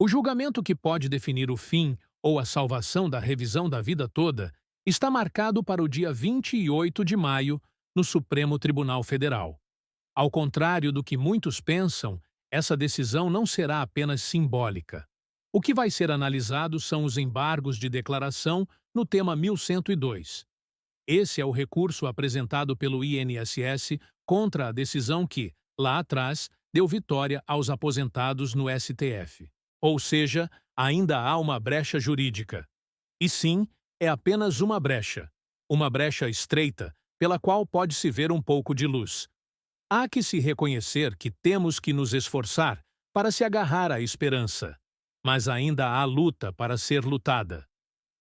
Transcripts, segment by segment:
O julgamento que pode definir o fim ou a salvação da revisão da vida toda está marcado para o dia 28 de maio no Supremo Tribunal Federal. Ao contrário do que muitos pensam, essa decisão não será apenas simbólica. O que vai ser analisado são os embargos de declaração no tema 1102. Esse é o recurso apresentado pelo INSS contra a decisão que, lá atrás, deu vitória aos aposentados no STF. Ou seja, ainda há uma brecha jurídica. E sim, é apenas uma brecha estreita, pela qual pode-se ver um pouco de luz. Há que se reconhecer que temos que nos esforçar para se agarrar à esperança, mas ainda há luta para ser lutada.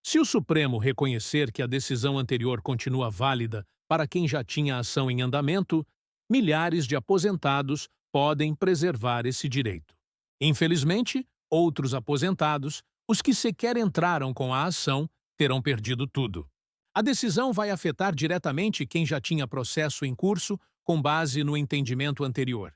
Se o Supremo reconhecer que a decisão anterior continua válida para quem já tinha ação em andamento, milhares de aposentados podem preservar esse direito. Infelizmente, outros aposentados, os que sequer entraram com a ação, terão perdido tudo. A decisão vai afetar diretamente quem já tinha processo em curso com base no entendimento anterior.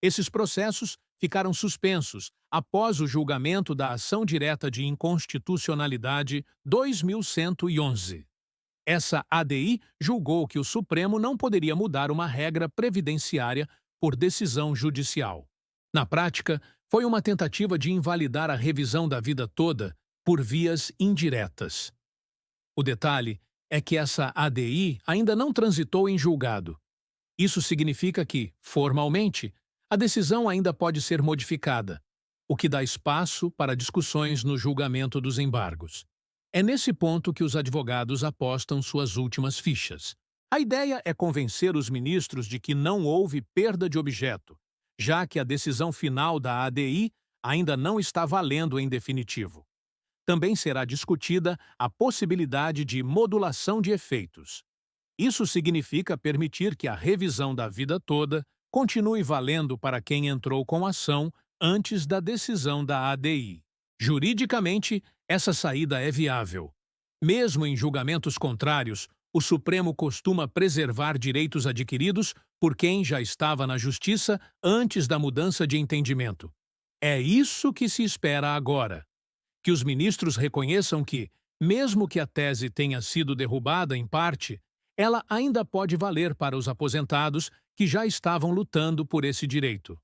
Esses processos ficaram suspensos após o julgamento da Ação Direta de Inconstitucionalidade 2111. Essa ADI julgou que o Supremo não poderia mudar uma regra previdenciária por decisão judicial. Na prática, foi uma tentativa de invalidar a revisão da vida toda por vias indiretas. O detalhe é que essa ADI ainda não transitou em julgado. Isso significa que, formalmente, a decisão ainda pode ser modificada, o que dá espaço para discussões no julgamento dos embargos. É nesse ponto que os advogados apostam suas últimas fichas. A ideia é convencer os ministros de que não houve perda de objeto, já que a decisão final da ADI ainda não está valendo em definitivo. Também será discutida a possibilidade de modulação de efeitos. Isso significa permitir que a revisão da vida toda continue valendo para quem entrou com ação antes da decisão da ADI. Juridicamente, essa saída é viável. Mesmo em julgamentos contrários, o Supremo costuma preservar direitos adquiridos por quem já estava na Justiça antes da mudança de entendimento. É isso que se espera agora. Que os ministros reconheçam que, mesmo que a tese tenha sido derrubada em parte, ela ainda pode valer para os aposentados que já estavam lutando por esse direito.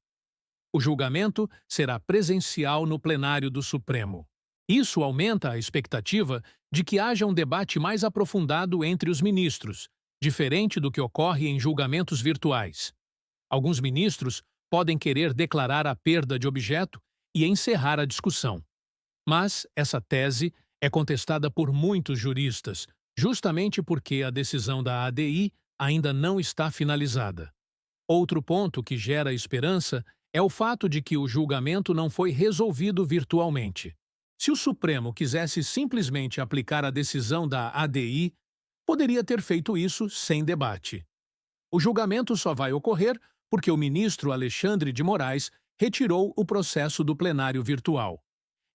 O julgamento será presencial no plenário do Supremo. Isso aumenta a expectativa de que haja um debate mais aprofundado entre os ministros, diferente do que ocorre em julgamentos virtuais. Alguns ministros podem querer declarar a perda de objeto e encerrar a discussão. Mas essa tese é contestada por muitos juristas, justamente porque a decisão da ADI ainda não está finalizada. Outro ponto que gera esperança é o fato de que o julgamento não foi resolvido virtualmente. Se o Supremo quisesse simplesmente aplicar a decisão da ADI, poderia ter feito isso sem debate. O julgamento só vai ocorrer porque o ministro Alexandre de Moraes retirou o processo do plenário virtual.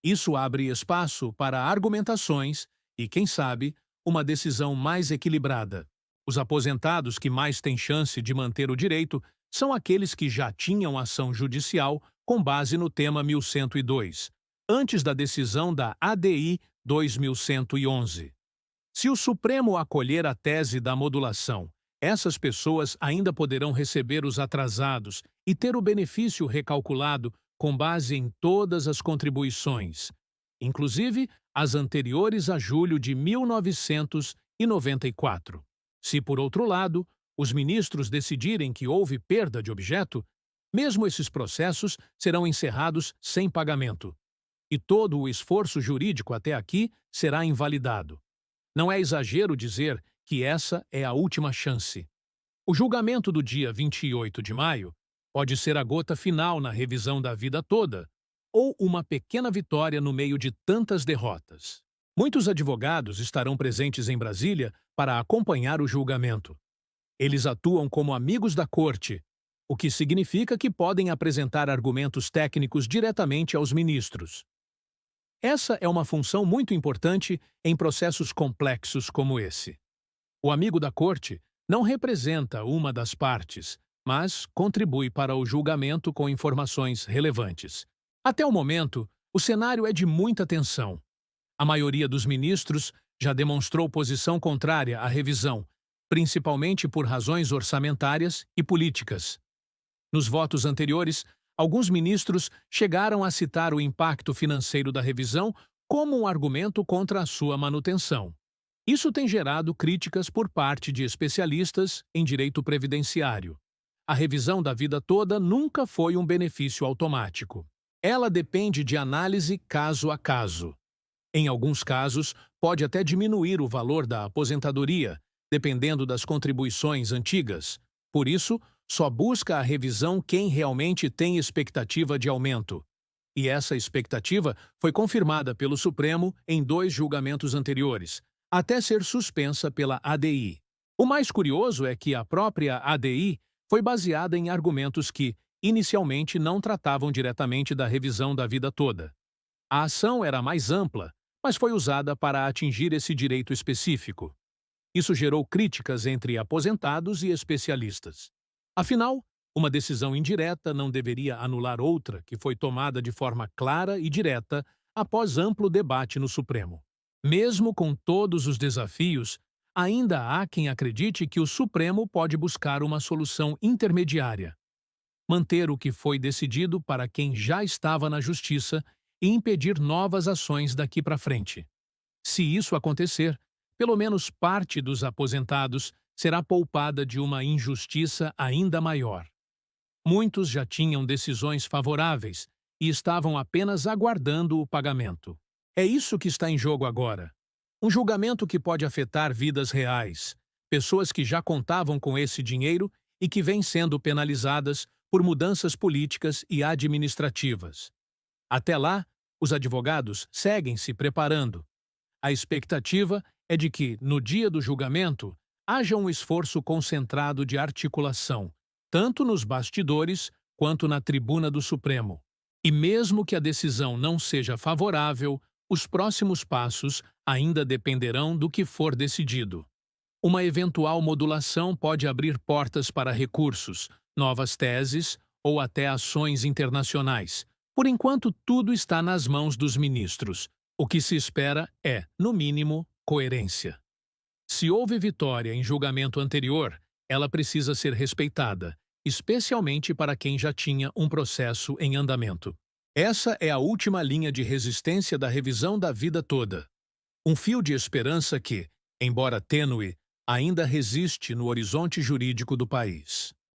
Isso abre espaço para argumentações e, quem sabe, uma decisão mais equilibrada. Os aposentados que mais têm chance de manter o direito são aqueles que já tinham ação judicial com base no tema 1102, antes da decisão da ADI 2111. Se o Supremo acolher a tese da modulação, essas pessoas ainda poderão receber os atrasados e ter o benefício recalculado com base em todas as contribuições, inclusive as anteriores a julho de 1994. Se, por outro lado, os ministros decidirem que houve perda de objeto, mesmo esses processos serão encerrados sem pagamento. E todo o esforço jurídico até aqui será invalidado. Não é exagero dizer que essa é a última chance. O julgamento do dia 28 de maio pode ser a gota final na revisão da vida toda, ou uma pequena vitória no meio de tantas derrotas. Muitos advogados estarão presentes em Brasília para acompanhar o julgamento. Eles atuam como amigos da corte, o que significa que podem apresentar argumentos técnicos diretamente aos ministros. Essa é uma função muito importante em processos complexos como esse. O amigo da corte não representa uma das partes, mas contribui para o julgamento com informações relevantes. Até o momento, O cenário é de muita tensão. A maioria dos ministros já demonstrou posição contrária à revisão, principalmente por razões orçamentárias e políticas. Nos votos anteriores, alguns ministros chegaram a citar o impacto financeiro da revisão como um argumento contra a sua manutenção. Isso tem gerado críticas por parte de especialistas em direito previdenciário. A revisão da vida toda nunca foi um benefício automático. Ela depende de análise caso a caso. Em alguns casos, pode até diminuir o valor da aposentadoria, dependendo das contribuições antigas. Por isso, só busca a revisão quem realmente tem expectativa de aumento. E essa expectativa foi confirmada pelo Supremo em 2 julgamentos anteriores, até ser suspensa pela ADI. O mais curioso é que a própria ADI foi baseada em argumentos que, inicialmente, não tratavam diretamente da revisão da vida toda. A ação era mais ampla, mas foi usada para atingir esse direito específico. Isso gerou críticas entre aposentados e especialistas. Afinal, uma decisão indireta não deveria anular outra que foi tomada de forma clara e direta após amplo debate no Supremo. Mesmo com todos os desafios, ainda há quem acredite que o Supremo pode buscar uma solução intermediária. Manter o que foi decidido para quem já estava na Justiça e impedir novas ações daqui para frente. Se isso acontecer, pelo menos parte dos aposentados será poupada de uma injustiça ainda maior. Muitos já tinham decisões favoráveis e estavam apenas aguardando o pagamento. É isso que está em jogo agora. Um julgamento que pode afetar vidas reais, pessoas que já contavam com esse dinheiro e que vêm sendo penalizadas por mudanças políticas e administrativas. Até lá, os advogados seguem se preparando. A expectativa é de que, no dia do julgamento, haja um esforço concentrado de articulação, tanto nos bastidores quanto na tribuna do Supremo. E mesmo que a decisão não seja favorável, os próximos passos ainda dependerão do que for decidido. Uma eventual modulação pode abrir portas para recursos, novas teses ou até ações internacionais. Por enquanto, tudo está nas mãos dos ministros. O que se espera é, no mínimo, coerência. Se houve vitória em julgamento anterior, ela precisa ser respeitada, especialmente para quem já tinha um processo em andamento. Essa é a última linha de resistência da revisão da vida toda. Um fio de esperança que, embora tênue, ainda resiste no horizonte jurídico do país.